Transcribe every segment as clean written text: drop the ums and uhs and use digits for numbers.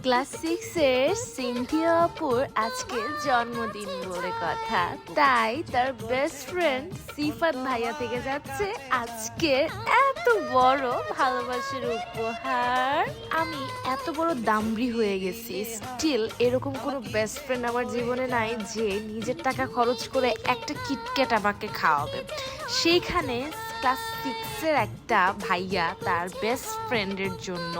Class 6 এর Cynthia আপুর আজকে জন্মদিন বলে কথা, তাই তার বেস্ট ফ্রেন্ড সিফাত ভাইয়া থেকে যাচ্ছে আজকে এত বড় ভালোবাসার উপহার। আমি এত বড় দামড়ি হয়ে গেছি, স্টিল এরকম কোনো বেস্ট ফ্রেন্ড আমার জীবনে নাই যে নিজের টাকা খরচ করে একটা কিটক্যাট আমাকে খাওয়াবে। সেইখানে ক্লাস 6 এর একটা ভাইয়া তার বেস্ট ফ্রেন্ডের জন্য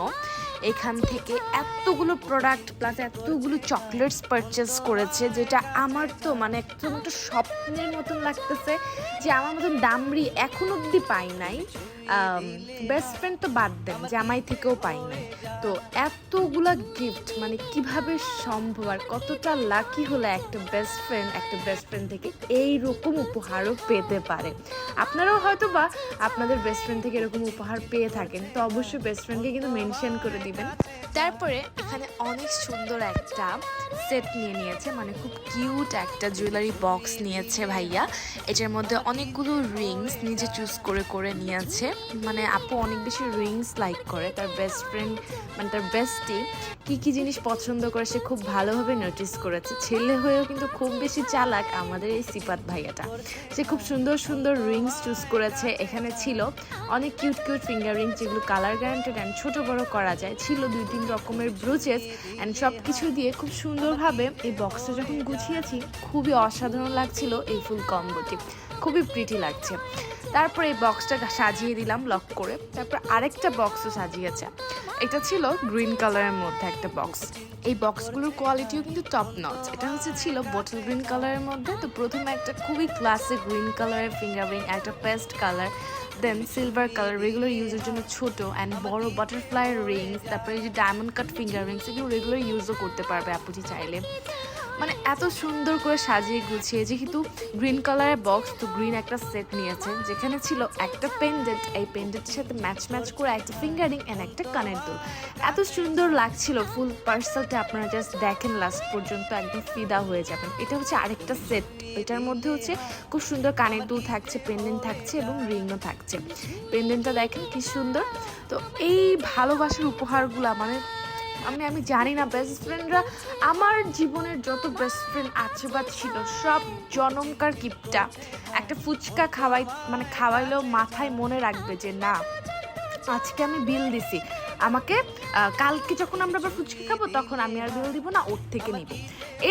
এখান থেকে এতগুলো প্রোডাক্ট প্লাস এতগুলো চকলেটস পারচেস করেছে, যেটা আমার তো মানে একদম একটা স্বপ্নের মতন লাগতেছে যে আমার মতন দামড়ি এখন অবধি পাই নাই। বেস্ট ফ্রেন্ড তো বাদ দেন, জামাই থেকেও পাই নাই। তো এতগুলা গিফট মানে কিভাবে সম্ভব, আর কতটা লাকি হলে একটা বেস্ট ফ্রেন্ড থেকে এইরকম উপহারও পেতে পারে। আপনারাও হয়তো বা আপনাদের বেস্ট ফ্রেন্ড থেকে এরকম উপহার পেয়ে থাকেন, তো অবশ্যই বেস্ট ফ্রেন্ডকে কিন্তু মেনশন করে দিবেন। তারপরে এখানে অনেক সুন্দর একটা সেট নিয়েছে, মানে খুব কিউট একটা জুয়েলারি বক্স নিয়েছে ভাইয়া। এটার মধ্যে অনেকগুলো রিংস নিজে চুজ করে নিয়েছে। মানে আপু অনেক বেশি রিংস লাইক করে, তার বেস্ট ফ্রেন্ড মানে তার বেস্টি কি জিনিস পছন্দ করে সে খুব ভালোভাবে নোটিস করেছে। ছেলে হয়েও কিন্তু খুব বেশি চালাক আমাদের এই সিফাত ভাইয়াটা। সে খুব সুন্দর সুন্দর রিংস চুজ করেছে। এখানে ছিল অনেক কিউট ফিঙ্গার রিংস, যেগুলো কালার গ্যারান্টেড অ্যান্ড ছোট বড় করা যায়। ছিল 2-3 রকমের ব্রুচেস অ্যান্ড সব কিছু দিয়ে খুব সুন্দরভাবে এই বক্সটা যখন গুছিয়েছি খুবই অসাধারণ লাগছিল। এই ফুল কম্বোটি খুবই প্রিটি লাগছে। তারপর এই বক্সটা সাজিয়ে দিলাম লক করে। তারপর আরেকটা বক্সও সাজিয়েছে। এটা ছিল গ্রিন কালারের মধ্যে একটা বক্স। এই বক্সগুলোর কোয়ালিটিও কিন্তু টপ নচ। এটা ছিল বটল গ্রিন কালারের মধ্যে। তো প্রথমে একটা খুবই ক্লাসিক গ্রিন কালারের ফিঙ্গার রিং, একটা পেস্ট কালার, দেন সিলভার কালার রেগুলার ইউজের জন্য ছোট অ্যান্ড বড় বাটারফ্লাই রিংস, তারপরে এই যে ডায়মন্ড কাট ফিঙ্গার রিংস, এগুলো রেগুলার ইউজও করতে পারবে আপুটি চাইলে। মানে এত সুন্দর করে সাজিয়ে গুছিয়ে, যেহেতু গ্রিন কালারের বক্স তো গ্রিন একটা সেট নিয়েছে, যেখানে ছিল একটা পেন্ডেন্ট, এই পেন্ডেন্টের সাথে ম্যাচ করে একটা ফিঙ্গারিং অ্যান্ড একটা কানের দুল। এত সুন্দর লাগছিল ফুল পার্সেলটা। আপনারা জাস্ট দেখেন লাস্ট পর্যন্ত, একদম ফিদা হয়ে যাবেন। এটা আরেকটা সেট। এটার মধ্যে খুব সুন্দর কানের দুল থাকছে, পেন্ডেন্ট থাকছে এবং রিংও থাকছে। পেন্ডেন্টটা দেখেন কি সুন্দর। তো এই ভালোবাসার উপহারগুলা মানে আমি জানি না, বেস্ট ফ্রেন্ডরা আমার জীবনের যত বেস্ট ফ্রেন্ড আছে বা ছিল সব জনমকার গিফটটা একটা ফুচকা খাওয়াইলেও মাথায় মনে রাখবে যে না, আজকে আমি বিল দিছি, আমাকে কালকে যখন আমরা আবার ফুচকা খাবো তখন আমি আর বিল দিব না, ওর থেকে নিব।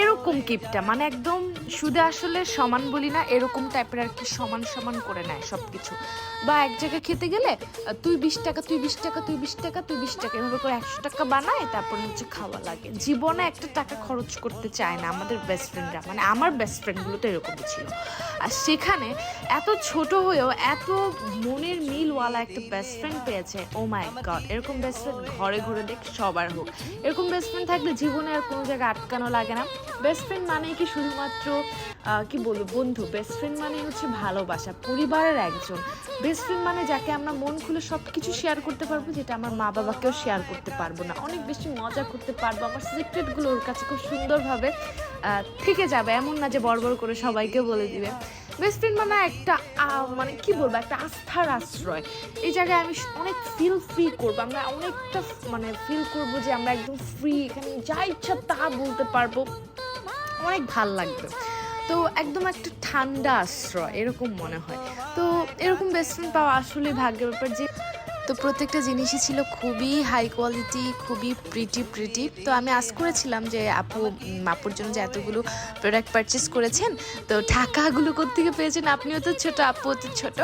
এরকম গিফটটা মানে একদম সুদে আসলে সমান বলি না, এরকম টাইপের আর কি, সমান করে নেয় সব কিছু। বা এক জায়গায় খেতে গেলে তুই 20 টাকা, এভাবে করে 100 টাকা বানায়, তারপরে খাওয়া লাগে। জীবনে একটা টাকা খরচ করতে চায় না আমাদের বেস্ট ফ্রেন্ডরা, মানে আমার বেস্ট ফ্রেন্ডগুলো তো এরকমই ছিল। আর সেখানে এত ছোট হয়েও এত মনের মিলওয়ালা একটা বেস্ট ফ্রেন্ড পেয়েছে। ও মাই গড, এরকম বেস্ট ফ্রেন্ড ঘরে দেখ সবার হোক। এরকম বেস্ট ফ্রেন্ড থাকলে জীবনে আর কোনো জায়গায় আটকানো লাগে না। বেস্ট ফ্রেন্ড মানে কি শুধুমাত্র কি বলবো বন্ধু, বেস্ট ফ্রেন্ড মানে ভালোবাসা, পরিবারের একজন। বেস্ট ফ্রেন্ড মানে যাকে আমরা মন খুলে সব কিছু শেয়ার করতে পারবো, যেটা আমার মা বাবাকেও শেয়ার করতে পারবো না। অনেক বেশি মজা করতে পারবো, আমার সিক্রেটগুলো ওর কাছে খুব সুন্দরভাবে থেকে যাবে। এমন না যে বড় করে সবাইকে বলে দিবে। বেস্ট ফ্রেন্ড মানে একটা মানে কি বলবো, একটা আস্থার আশ্রয়। এই জায়গায় আমি অনেক ফ্রি করবো, আমরা অনেকটা মানে ফিল করবো যে আমরা একদম ফ্রি, এখানে যা ইচ্ছা তা বলতে পারবো, অনেক ভাল লাগবে। তো একদম একটা ঠান্ডা আশ্রয় এরকম মনে হয়। তো এরকম বেস্ট ফ্রেন্ড পাওয়া আসলে ভাগ্যের ব্যাপার। যে তো প্রত্যেকটা জিনিসই ছিল খুবই হাই কোয়ালিটি, খুবই প্রিটি। তো আমি আজ করেছিলাম যে আপুর জন্য যে এতগুলো প্রোডাক্ট পারচেস করেছেন, তো টাকাগুলো কোত্থেকে পেয়েছেন, আপনিও তো ছোট, আপুও তো ছোট।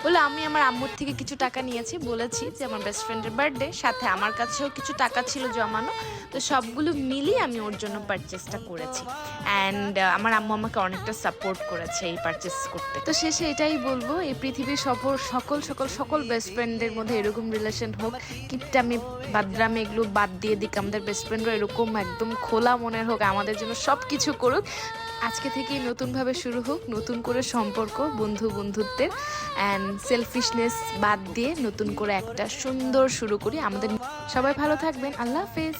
বলে আমি আমার আম্মুর থেকে কিছু টাকা নিয়েছি, বলেছি যে আমার বেস্ট ফ্রেন্ডের বার্থডে, সাথে আমার কাছেও কিছু টাকা ছিল জমানো। তো সবগুলো মিলিয়ে আমি ওর জন্য পারচেসটা করেছি। অ্যান্ড আমার আম্মু আমাকে অনেকটা সাপোর্ট করেছে এই পারচেস করতে। তো শেষে এটাই বলবো, এই পৃথিবীর সকল বেস্ট ফ্রেন্ডের মধ্যে এরকম রিলেশন হোক। কিপটামি বাদরামি এগুলো বাদ দিয়ে দিক, আমাদের বেস্ট ফ্রেন্ডরা এরকম একদম খোলা মনের হোক, আমাদের জন্য সব কিছু করুক। আজকে থেকেই নতুনভাবে শুরু হোক নতুন করে সম্পর্ক, বন্ধুত্বের অ্যান্ড সেলফিশনেস বাদ দিয়ে নতুন করে একটা সুন্দর শুরু করি আমাদের। সবাই ভালো থাকবেন, আল্লাহ হাফেজ।